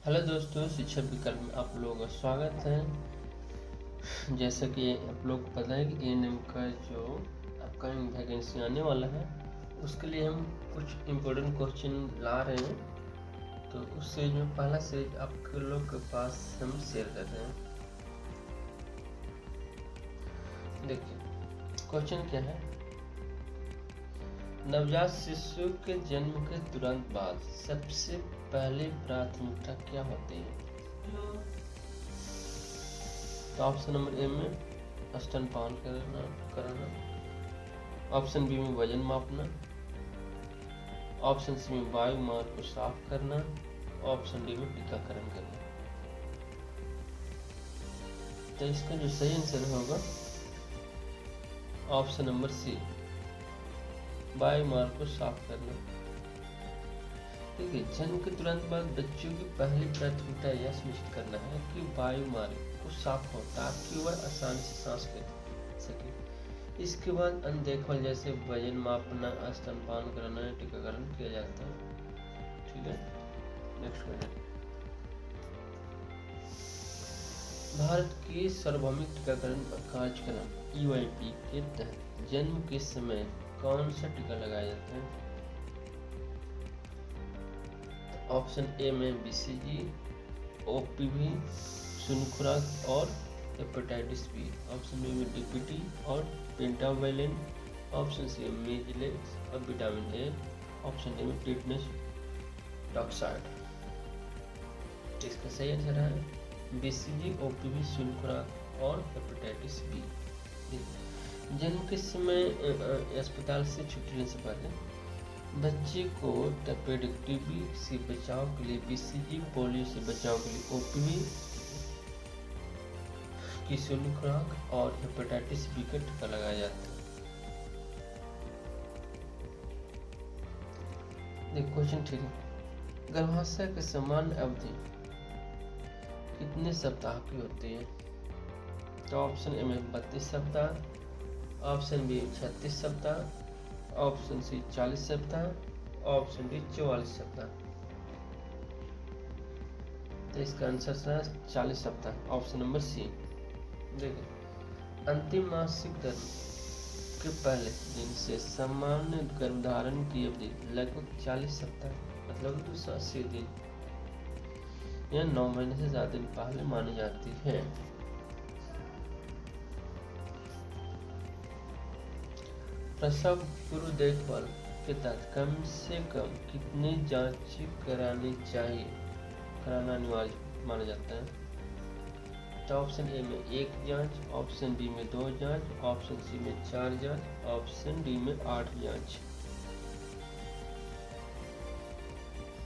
Hello दोस्तों, शिक्षा विकल्प में आप लोगों का स्वागत है। जैसा कि आप लोग को पता है कि एएनएम का जो अपकमिंग वैकेंसी आने वाला है उसके लिए हम कुछ इम्पोर्टेंट क्वेश्चन ला रहे हैं। तो उस सीरीज में पहला सीरीज आपके लोग के पास हम शेयर कर रहे हैं। देखिए क्वेश्चन क्या है। नवजात शिशु के जन्म के तुरंत बाद सबसे पहले प्राथमिकता क्या होती है? तो ऑप्शन नंबर ए में स्तनपान कराना, ऑप्शन बी में वजन मापना, ऑप्शन सी में वायु मार्ग को साफ करना, ऑप्शन डी में टीकाकरण करना। तो इसका जो सही आंसर होगा ऑप्शन नंबर सी, वायु मार्ग को साफ करना। देखिए जन्म के तुरंत बाद बच्चों की पहली प्राथमिकता यह सुनिश्चित करना है कि वायु मार्ग को साफ हो ताकि वह आसानी से सांस ले सके। इसके बाद अन्य देखभाल जैसे वजन मापना, स्तनपान कराना, टीकाकरण किया जाता है। ठीक है, नेक्स्ट क्वेश्चन। भारत की सार्वभौमिक टीकाकरण कार्यक्रम EYP के तहत जन्म के समय कौन सा टीका लगाया जाता है? ऑप्शन ए में BCG, OPV, शून्य खुराक और हेपेटाइटिस बी, ऑप्शन बी में DPT और पेंटावायलेंट, ऑप्शन सी में मीजल्स और विटामिन ए, ऑप्शन डी में टिटनेस टॉक्साइड। इसका सही आंसर है BCG, OPV, शून्य खुराक और हेपेटाइटिस बी। जन्म के समय अस्पताल से छुट्टी लेने से पहले बच्चे को टाइफाइड टीबी से बचाव के लिए BCG, पोलियो से बचाव के लिए OPV की शून्य खुराक और हेपेटाइटिस बी का टीका लगाया जाता है। देखो क्वेश्चन ठीक है। गर्भाशय की सामान्य अवधि कितने सप्ताह की होती है? तो ऑप्शन ए में 32 सप्ताह, ऑप्शन बी 36 सप्ताह, ऑप्शन सी 40 सप्ताह, ऑप्शन डी 44 सप्ताह। तो इसका आंसर है 40 सप्ताह, ऑप्शन नंबर सी। देखिए अंतिम मासिक धर्म के पहले दिन से सामान्य गर्भधारण की अवधि लगभग 40 सप्ताह मतलब 280 दिन या 9 महीने से ज्यादा दिन पहले मानी जाती है। प्रसव पूर्व देखभाल के तहत कम से कम कितनी जांच कराना अनिवार्य माना जाता है? तो ऑप्शन ए में 1 जांच, ऑप्शन बी में 2 जांच, ऑप्शन सी में 4 जांच, ऑप्शन डी में 8 जांच।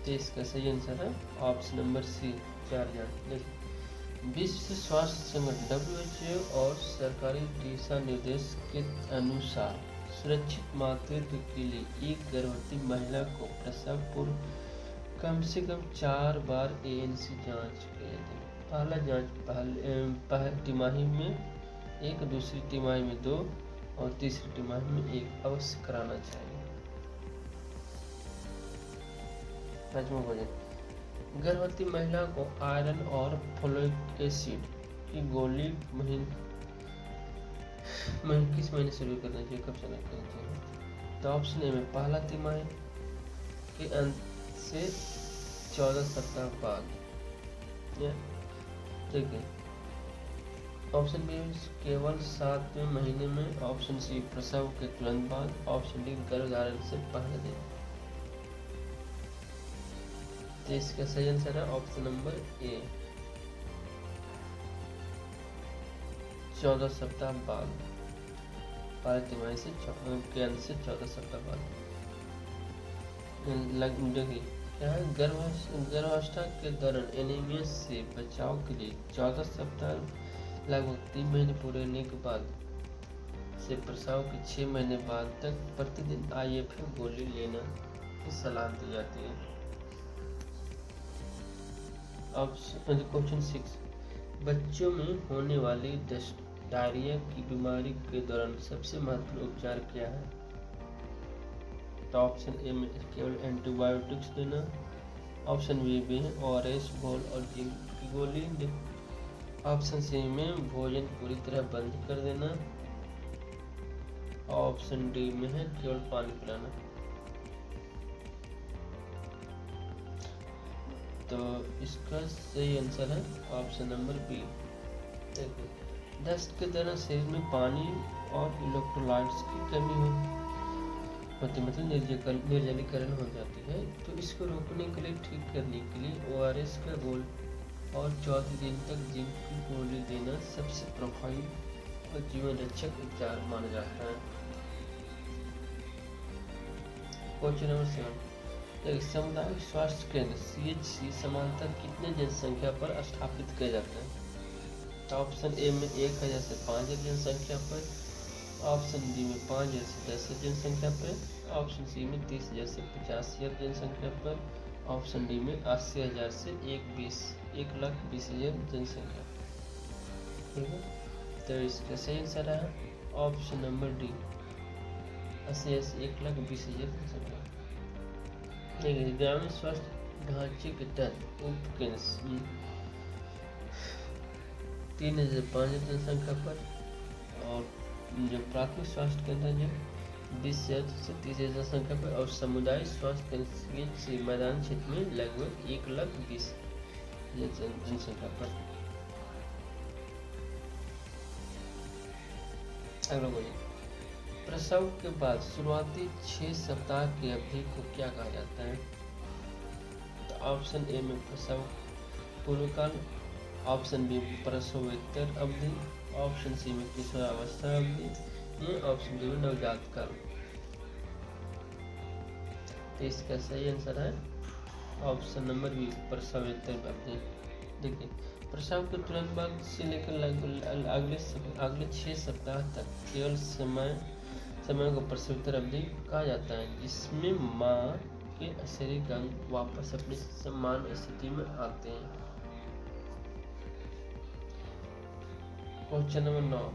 तो इसका सही आंसर है ऑप्शन नंबर सी, 4 जांच। विश्व स्वास्थ्य संगठन WHO और सरकारी दिशा निर्देश के अनुसार सुरक्षित मातृत्व के लिए एक गर्भवती महिला को प्रसव पूर्व कम से कम 4 बार ANC जांच की जाती है। पहला जांच पहली तिमाही में 1, दूसरी तिमाही में 2 और तीसरी तिमाही में 1 अवश्य कराना चाहिए। पांचवा क्वेश्चन। गर्भवती महिला को आयरन और फोलिक एसिड की गोली किस महीने शुरू करना चाहिए, कब से करना चाहिए? तो ऑप्शन ए में पहला तिमाही के अंत से 14 सप्ताह बाद, ठीक है। ऑप्शन बी केवल 7वें महीने में, ऑप्शन सी प्रसव के तुरंत बाद, ऑप्शन डी गर्भधारण से पहले दिन। तो इसका सही आंसर है ऑप्शन नंबर ए, 14 सप्ताह बाद, पहले तिमाही से के अंत से 14 सप्ताह बाद। देखिए क्या है, गर्भावस्था के दौरान एनीमिया से बचाव के लिए 14 सप्ताह लगभग 3 महीने पूरे होने के बाद से प्रसव के 6 महीने बाद तक प्रतिदिन IFA गोली लेना की सलाह दी जाती है। अब क्वेश्चन 6। बच्चों में होने वाली डायरिया की बीमारी के दौरान सबसे महत्वपूर्ण उपचार क्या है? तो ऑप्शन ए में केवल एंटीबायोटिक्स देना, ऑप्शन बी में ORS घोल और जिंक की गोली। ऑप्शन सी में भोजन पूरी तरह बंद कर देना। ऑप्शन डी में है केवल पानी पिलाना। तो इसका सही आंसर है ऑप्शन नंबर बी। देखिए, दस्त के दौरान शरीर में पानी और इलेक्ट्रोलाइट्स की कमी होती मतलब निर्जलीकरण हो जाती है। तो इसको रोकने के लिए, ठीक करने के लिए ORS का घोल और 14 दिन तक जिंक की गोली देना सबसे प्रभावी और जीवन रक्षक उपचार माना जाता है। क्वेश्चन नंबर 7, सामुदायिक स्वास्थ्य केंद्र CHC समांतर कितने जनसंख्या पर स्थापित किया जाता है? ऑप्शन ए में 1000 से 5000 जनसंख्या पर। ऑप्शन बी में 5000 से 10,000 जनसंख्या पर। ऑप्शन सी में 30,000 से 50,000 जनसंख्या पर। ऑप्शन डी में 80,000 से 1,20,000 जनसंख्या। ठीक है, तो इसका सही आंसर है ऑप्शन नंबर डी, 80,000 से 1,20,000 जनसंख्या। देखिए, ग्रामीण स्वास्थ्य ढांचे के तहत उप केंद्र 3,000 से 5,000 जनसंख्या पर, और जो प्राथमिक स्वास्थ्य केंद्र है 20,000 से 30,000 जनसंख्या पर, और समुदाय स्वास्थ्य केंद्र से मैदानी क्षेत्र में लगभग 1,20,000 जनसंख्या पर। अगला बोलिए, प्रसव के बाद शुरुआती 6 सप्ताह की अवधि को क्या कहा जाता है? तो ऑप्शन ए में प्रसव पूर्वकाल। ऑप्शन बी में प्रसवोत्तर अवधि। ऑप्शन सी में किशोरावस्था अवधि। ऑप्शन डी में नवजात काल। तो इसका सही आंसर है ऑप्शन नंबर बी, प्रसवोत्तर अवधि। देखिए, प्रसव के तुरंत बाद से लेकर अगले 6 सप्ताह तक केवल समय को प्रसवोत्तर अवधि कहा जाता है, जिसमें माँ के शरीर अंग वापस अपनी सामान्य स्थिति में आते हैं। क्वेश्चन नंबर 9,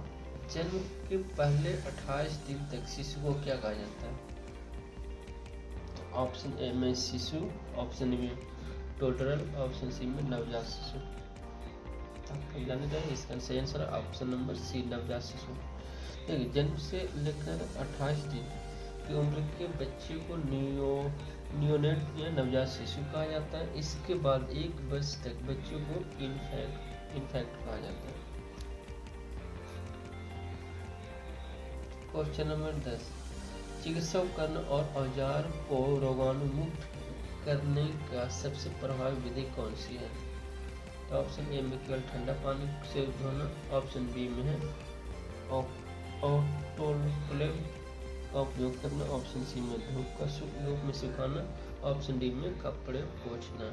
जन्म के पहले 28 दिन तक शिशु को क्या कहा जाता है? ऑप्शन ए में शिशु। ऑप्शन बी टोटरल। ऑप्शन सी में नवजात शिशु। आपको जाने चाहिए इसका सही आंसर है ऑप्शन नंबर सी, नवजात शिशु। देखिए, जन्म से लेकर 28 दिन की उम्र के बच्चे को नियोनेट या नवजात शिशु कहा जाता है। इसके बाद 1 वर्ष तक बच्चों को इन्फेक्ट कहा जाता है। क्वेश्चन नंबर 10, चिकित्सा उपकरण और औजार को रोगाणुमुक्त करने का सबसे प्रभावी विधि कौन सी है? तो ऑप्शन ए में केवल ठंडा पानी से धोना। ऑप्शन बी में है ऑटोक्लेव का उपयोग करना। ऑप्शन सी में धूप में सुखाना। ऑप्शन डी में कपड़े पोंछना।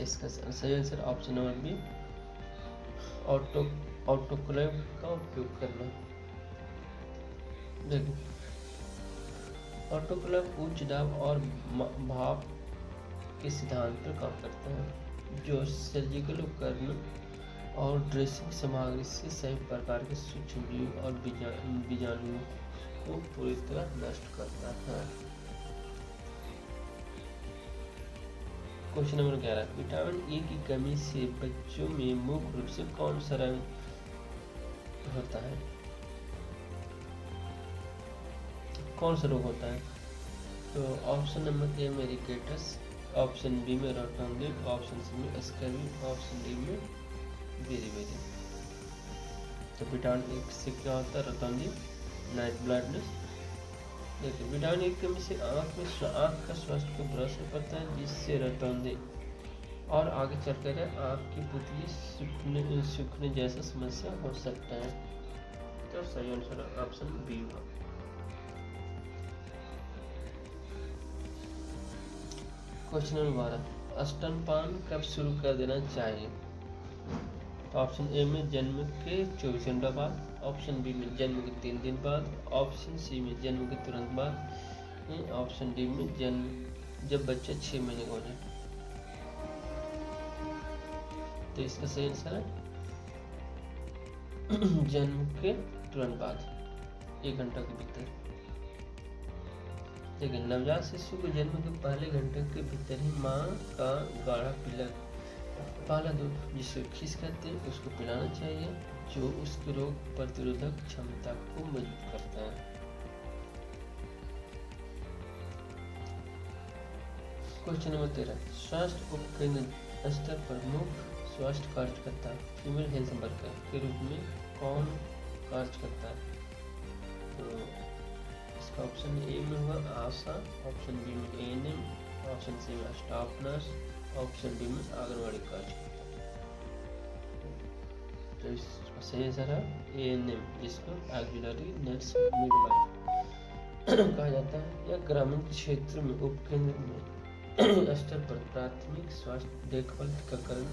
इसका सही answer option number B, autoclave का उपयोग करना। देखिए, ऑटोक्लेव उच्च दाब और भाप के सिद्धांत पर काम करता है, जो सर्जिकल उपकरण और ड्रेसिंग सामग्री से सभी प्रकार के सूक्ष्म जीव और बीजाणुओं को पूरी तरह नष्ट करता है। क्वेश्चन नंबर 11, विटामिन ए की कमी से बच्चों में मुख्य रूप से कौन सा रोग होता है? कौन सा रोग होता है? तो ऑप्शन नंबर ए में रिकेटस। ऑप्शन बी में रोटोंडी। ऑप्शन सी में स्कर्वी। ऑप्शन डी में बेरी। तो विटामिन ए से क्या होता है? रोटोंडी, नाइट ब्लाइंडनेस। देखिए, विटामिन ए की कमी से आँख का स्वास्थ्य को बुरा असर पड़ता है, जिससे रोटोंडी और आगे चलकर आँख की पुतली सूखने जैसा समस्या हो सकता है। तो सही आंसर ऑप्शन बी होगा। क्वेश्चन नंबर 12, स्तनपान कब शुरू कर देना चाहिए? तो ऑप्शन ए में जन्म के 24 घंटा बाद। ऑप्शन बी में जन्म के 3 दिन बाद। ऑप्शन सी में जन्म के तुरंत बाद। ऑप्शन डी में जन्म जब बच्चा 6 महीने का हो जाए। तो इसका सही आंसर है जन्म के तुरंत बाद, 1 घंटा के भीतर। देखिए, नवजात शिशु को जन्म के पहले घंटे के भीतर ही माँ का गाढ़ा पाला दूध, जिसे खीस कहते हैं, उसको पिलाना चाहिए, जो उसकी रोग प्रतिरोधक क्षमता को मजबूत करता है। क्वेश्चन नंबर 13, स्वास्थ्य उपकेंद्र स्तर पर मुख्य स्वास्थ्य कार्यकर्ता फीमेल हेल्थ वर्कर के रूप में कौन कार्य करता है? तो इसका ऑप्शन ए में होगा आशा, ऑप्शन बी में एएनएम, ऑप्शन सी में स्टाफ नर्स, ऑप्शन डी में आंगनवाड़ी कार्यकर्ता। तो इसका सही आंसर है एएनएम, जिसको ऑक्सिलरी नर्स मिडवाइफ कहा जाता है। यह ग्रामीण क्षेत्र में उपकेंद्र में स्तर पर प्राथमिक स्वास्थ्य देखभाल, टीकाकरण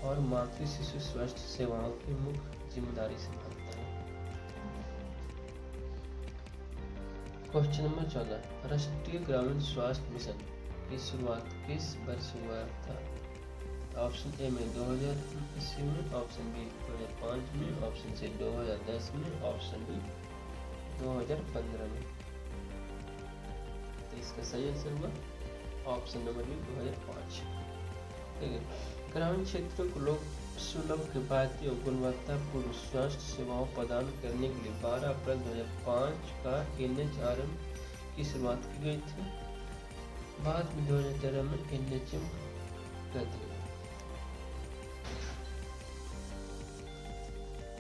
और मातृ शिशु स्वास्थ्य सेवाओं की मुख्य जिम्मेदारी संभालता है। क्वेश्चन नंबर 14, राष्ट्रीय ग्रामीण स्वास्थ्य मिशन की शुरुआत किस वर्ष हुआ था? ऑप्शन ए में 2000 ईस्वी में, ऑप्शन बी 2005 में, ऑप्शन सी 2010 में, ऑप्शन डी 2015 में। तो इसका सही आंसर हुआ ऑप्शन नंबर बी 2005। ठीक है, ग्रामीण क्षेत्रों को लोग सुलभ, किफायती और गुणवत्तापूर्ण स्वास्थ्य सेवाओं प्रदान करने के लिए 12 अप्रैल 2005 का NHRM की शुरुआत की गई थी। बाद में 2013 में NHM कर दिया।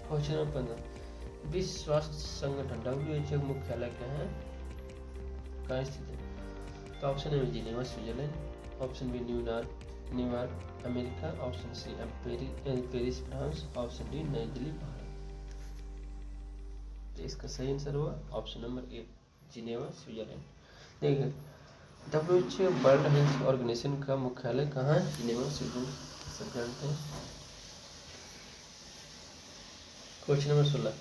क्वेश्चन नंबर 15, विश्व स्वास्थ्य संगठन WHO का मुख्यालय क्या है, कहाँ स्थित है? तो ऑप्शन ए में Geneva Switzerland, option B New York America, option C Paris France, option D Nai Delhi Bharat. तो इसका सही आंसर हुआ option number A Geneva Switzerland. देखिए, WHO वर्ल्ड हेल्थ ऑर्गेनाइजेशन का मुख्यालय कहाँ है? जिनेवा स्विट्जरलैंड, सब जानते हैं। क्वेश्चन नंबर 16,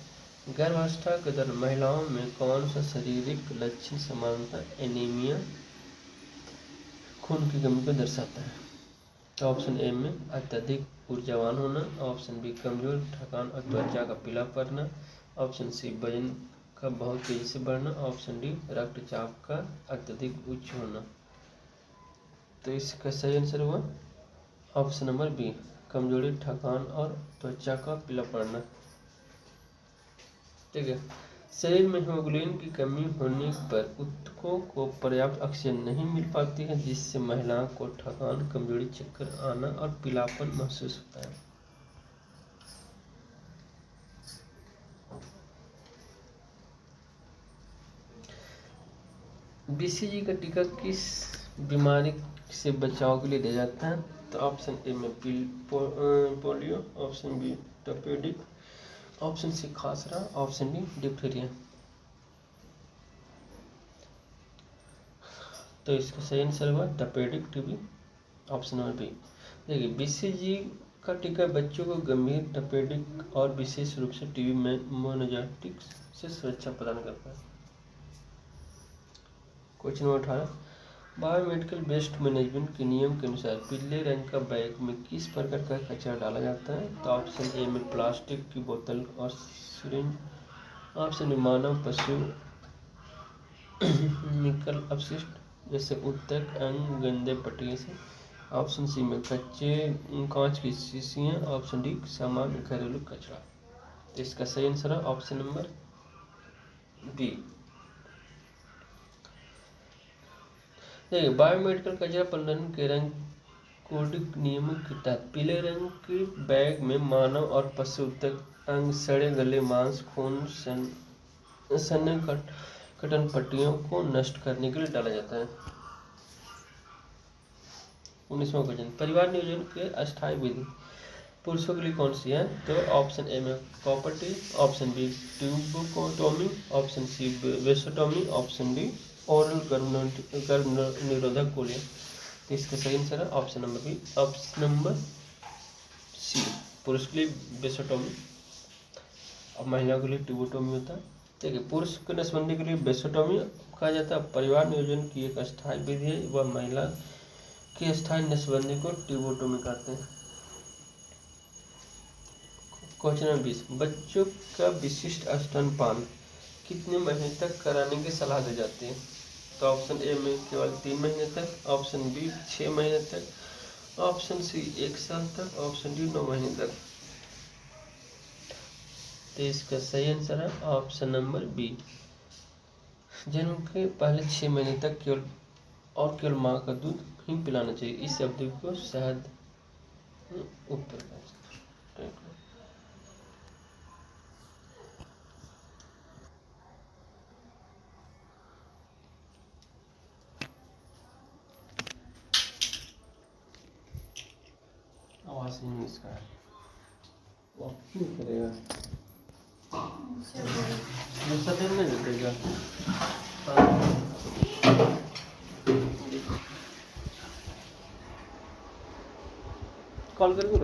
गर्भावस्था के दौरान महिलाओं में कौन सा शारीरिक लक्षण सामान्यतः एनीमिया, खून की कमी को दर्शाता है? तो ऑप्शन ए में अत्यधिक ऊर्जावान होना, ऑप्शन बी कमजोर, थकान और त्वचा का पीला पड़ना, ऑप्शन सी वजन का बहुत तेजी से बढ़ना, ऑप्शन डी रक्तचाप का अत्यधिक उच्च होना। तो इसका सही आंसर हुआ ऑप्शन नंबर बी, कमजोरी, थकान और त्वचा का पीला पड़ना। ठीक है, शरीर में हीमोग्लोबिन की कमी होने पर ऊतकों को पर्याप्त ऑक्सीजन नहीं मिल पाती है, जिससे महिलाओं को थकान, कमजोरी, चक्कर आना और पीलापन महसूस होता है। BCG का टीका किस बीमारी से बचाव के लिए दिया जाता है? तो ऑप्शन ए में polio, option B typhoid, option C खासरा, ऑप्शन डी डिप्थीरिया। तो इसका सही आंसर हुआ typhoid TB, option number B. देखिए, BCG का टीका बच्चों को गंभीर टाइफाइड और विशेष रूप से टीबी में मोनोजाइटिस से सुरक्षा प्रदान करता है। Question number 18, biomedical waste management के नियम के अनुसार पीले रंग का बैग में किस प्रकार का कचरा डाला जाता है? तो ऑप्शन ए में प्लास्टिक की बोतल और सिरिंज, ऑप्शन बी मानव पशु निकल अपशिष्ट जैसे ऊतक, अंग, गंदे पट्टियों से, ऑप्शन सी में कच्चे कांच की शीशियाँ, ऑप्शन डी सामान्य घरेलू कचरा। तो इसका सही आंसर है ऑप्शन नंबर बी। देखिए, बायोमेडिकल कचरा प्रबंधन के रंग कोडिंग नियमों के तहत पीले रंग के बैग में मानव और पशु ऊतक, अंग, सड़े गले मांस, खून, सन्ने कटन पट्टियों को नष्ट करने के लिए डाला जाता है। 19वां क्वेश्चन, परिवार नियोजन के अस्थायी विधि पुरुषों के लिए कौन सी है? तो ऑप्शन ए में copper T, option B tubectomy, option C vasectomy, option D oral गर्भ निरोधक गोलियां। तो इसका सही आंसर है option number B, option number C, पुरुष के लिए वेसोटोमी और महिलाओं के लिए ट्यूबोटोमी होता है। ठीक है, पुरुष के नसबंदी के लिए वेसोटोमी कहा जाता है। परिवार नियोजन की एक अस्थायी विधि है, वह महिला की अस्थायी नसबंदी को ट्यूबोटोमी कहते हैं। क्वेश्चन नंबर 20, बच्चों का विशिष्ट स्तनपान कितने महीने तक कराने की सलाह दी जाती है? तो ऑप्शन ए में केवल 3 महीने तक, ऑप्शन बी 6 महीने तक, ऑप्शन सी 1 साल तक, ऑप्शन डी 9 महीने तक। तो इसका सही आंसर है ऑप्शन नंबर बी। जन्म के पहले 6 महीने तक केवल माँ का दूध ही पिलाना चाहिए। इस शब्द को शायद उत्तर का आवाज नहीं इसका है, वो क्यों करेगा, दूसरा दिन नहीं देगा। कॉल करके